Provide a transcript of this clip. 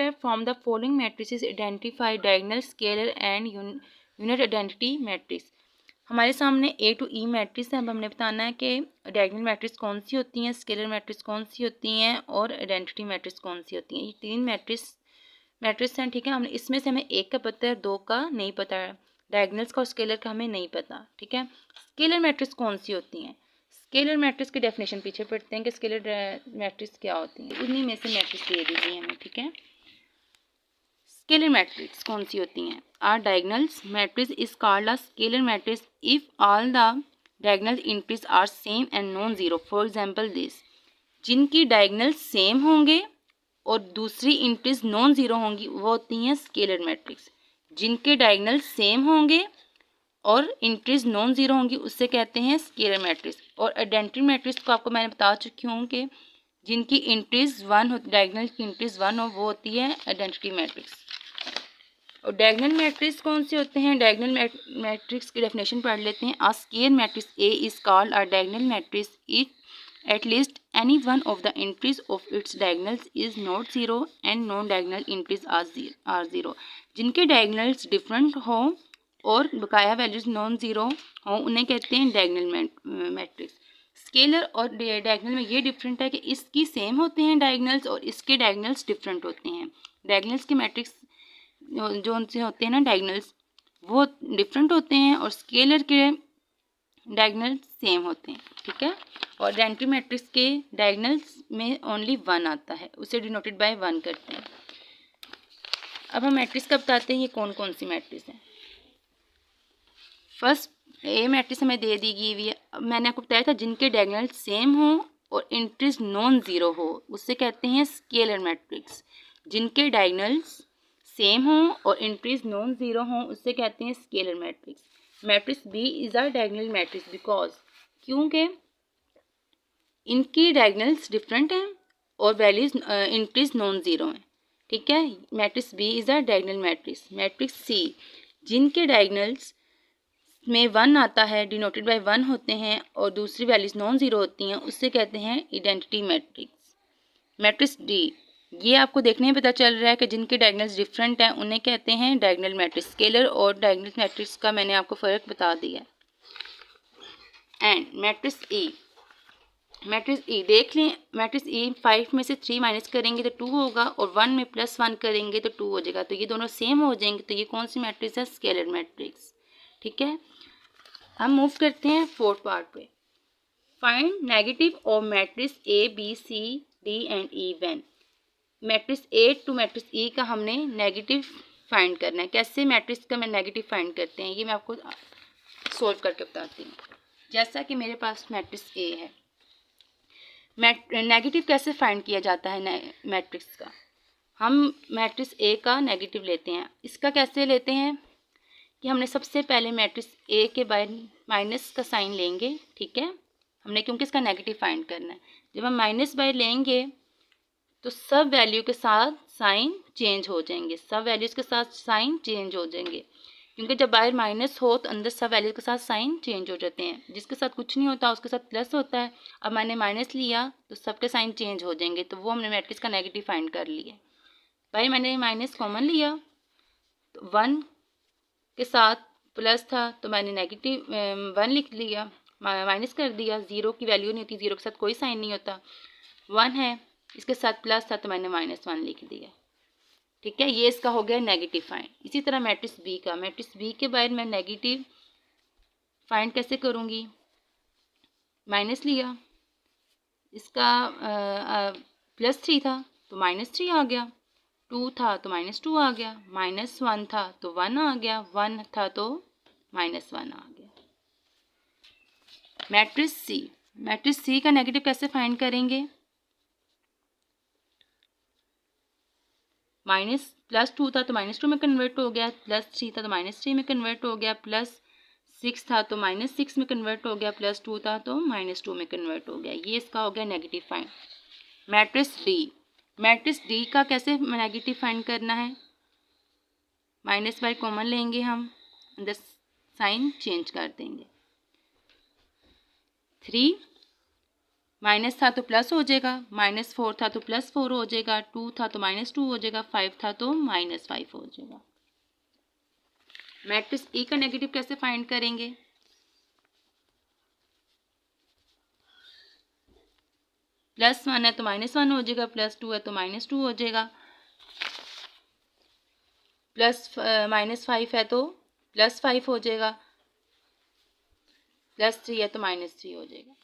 From the following matrices identify diagonal, scalar and unit identity matrix. हमारे सामने ए to E matrix है। अब हमने बताना है कि डायगोनल मैट्रिक्स कौन सी होती हैं, स्केलर मैट्रिक्स कौन सी होती हैं और आइडेंटिटी मैट्रिक्स कौन सी होती हैं। ये तीन मैट्रिक्स हैं, ठीक है। हमने इसमें से हमें एक का पता है, दो का नहीं पता है, डायगोनल्स का और स्केलर का हमें नहीं पता, ठीक है। स्केलर मैट्रिक्स कौन सी होती हैं? स्केलर मैट्रिक्स की डेफिनेशन पीछे पढ़ते हैं कि स्केलर मैट्रिक्स क्या होती है। उन्हीं में से मैट्रिक्स दे दीजिए हमें, ठीक है। स्केलर मैट्रिक्स कौन सी होती हैं? Are diagonals matrix is called a scalar matrix if all the diagonal entries are same and non zero. For example this, जिनकी डायगोनल सेम होंगे और दूसरी एंट्रीज नॉन जीरो होंगी वो होती हैं स्केलर मैट्रिक्स। जिनके डायगोनल सेम होंगे और एंट्रीज नॉन जीरो होंगी उससे कहते हैं स्केलर मैट्रिक्स। और आइडेंटिटी मैट्रिक्स को आपको मैंने बता चुकी हूँ कि जिनकी एंट्रीज वन हो, डायगोनल की एंट्रीज वन हो, वो होती है आइडेंटिटी मैट्रिक्स। और डायगोनल मैट्रिक्स कौन से होते हैं? डायगोनल मैट्रिक्स की डेफिनेशन पढ़ लेते हैं। A scalar matrix A is called a diagonal matrix it at least any one of the entries of its diagonals is not zero and non diagonal entries are zero. जिनके diagonals different हो और बकाया values non zero हो उन्हें कहते हैं diagonal matrix. Scalar और diagonal में ये डिफरेंट है कि इसकी सेम होते हैं डायगोनल्स और इसके डायगोनल्स डिफरेंट होते हैं। डायगोनल्स के मैट्रिक्स जो उनसे होते हैं ना डायगोनल्स, वो डिफरेंट होते हैं और स्केलर के डायगोनल सेम होते हैं, ठीक है। और आइडेंटिटी मैट्रिक्स के डायगोनल्स में ओनली वन आता है, उसे डिनोटेड बाय वन करते हैं। अब हम मैट्रिक्स का बताते हैं ये कौन कौन सी मैट्रिक्स हैं। फर्स्ट ए मैट्रिक्स हमें दे दी गई हुई है। मैंने आपको बताया था जिनके डायगोनल सेम हो और एंट्रीज नॉन जीरो हो उससे कहते हैं स्केलर मैट्रिक्स। जिनके डायगोनल्स सेम हो और एंट्रीज नॉन जीरो हो उससे कहते हैं scalar matrix. Matrix B is a diagonal matrix because, क्योंकि इनकी डायगोनल्स डिफरेंट हैं और वैल्यूज एंट्रीज नॉन जीरो हैं, ठीक है। Matrix B is a diagonal matrix. Matrix C, जिनके डायगोनल्स में वन आता है, डिनोटेड बाय वन होते हैं और दूसरी वैल्यूज नॉन जीरो होती हैं उससे कहते हैं आइडेंटिटी मैट्रिक्स। मैट्रिक्स डी, ये आपको देखने में पता चल रहा है कि जिनके डायगोनल्स डिफरेंट हैं उन्हें कहते हैं डायगोनल मैट्रिक्स। स्केलर और डायगोनल मैट्रिक्स का मैंने आपको फ़र्क बता दिया। एंड मैट्रिक्स ई देख लें। मैट्रिक्स ई 5 में से 3 माइनस करेंगे तो 2 होगा और 1 में +1 करेंगे तो 2 हो जाएगा, तो ये दोनों सेम हो जाएंगे, तो ये कौन सी मैट्रिक्स है? स्केलर मैट्रिक्स, ठीक है। हम मूव करते हैं फोर्थ पार्ट पे। Find negative of matrix A B C D and E when. Matrix A to matrix E का हमने नेगेटिव फाइंड करना है। कैसे मैट्रिक्स का मैं नेगेटिव फाइंड करते हैं ये मैं आपको सोल्व करके बताती हूँ। जैसा कि मेरे पास मैट्रिक्स ए है, नेगेटिव कैसे फाइंड किया जाता है मैट्रिक्स का? हम मैट्रिक्स ए का नेगेटिव लेते हैं। इसका कैसे लेते हैं कि हमने सबसे पहले मैट्रिक्स ए के बाहर माइनस का साइन लेंगे, ठीक है। हमने क्योंकि इसका नेगेटिव फाइंड करना है। जब हम माइनस बाहर लेंगे तो सब वैल्यू के साथ साइन चेंज हो जाएंगे, सब वैल्यूज़ के साथ साइन चेंज हो जाएंगे, क्योंकि जब बाहर माइनस हो तो अंदर सब वैल्यूज़ के साथ साइन चेंज हो जाते हैं। जिसके साथ कुछ नहीं होता उसके साथ प्लस होता है। अब मैंने माइनस लिया तो सबके साइन चेंज हो जाएंगे, तो वो हमने मैट्रिक्स का नेगेटिव फाइंड कर लिया। भाई मैंने माइनस कॉमन लिया तो 1 के साथ प्लस था तो मैंने नेगेटिव 1 लिख लिया, माइनस कर दिया। 0 की वैल्यू नहीं होती, 0 के साथ कोई साइन नहीं होता। 1 है, इसके साथ प्लस था तो मैंने -1 लिख दिया, ठीक है। ये इसका हो गया नेगेटिव फाइंड। इसी तरह मैट्रिक्स बी का, मैट्रिक्स बी के बारे में नेगेटिव फाइंड कैसे करूँगी? माइनस लिया, इसका +3 था तो -3 आ गया, 2 था तो -2 आ गया, -1 था तो 1 आ गया, 1 था तो -1 आ गया। मैट्रिक्स सी का नेगेटिव कैसे फाइंड करेंगे? +2 था तो -2 में कन्वर्ट हो गया, +3 था तो -3 में कन्वर्ट हो गया, +6 था तो -6 में कन्वर्ट हो गया, +2 था तो -2 में कन्वर्ट हो गया। ये इसका हो गया नेगेटिव फाइंड। मैट्रिक्स डी का कैसे नेगेटिव फाइंड करना है? माइनस बाय कॉमन लेंगे, हम अंदर साइन चेंज कर देंगे। 3 माइनस था तो प्लस हो जाएगा, -4 था तो +4 हो जाएगा, 2 था तो -2 हो जाएगा, 5 था तो -5 हो जाएगा। मैट्रिक्स ई का नेगेटिव कैसे फाइंड करेंगे? +1 है तो -1 हो जाएगा, +2 है तो -2 हो जाएगा, -5 है तो +5 हो जाएगा, +3 है तो -3 हो जाएगा।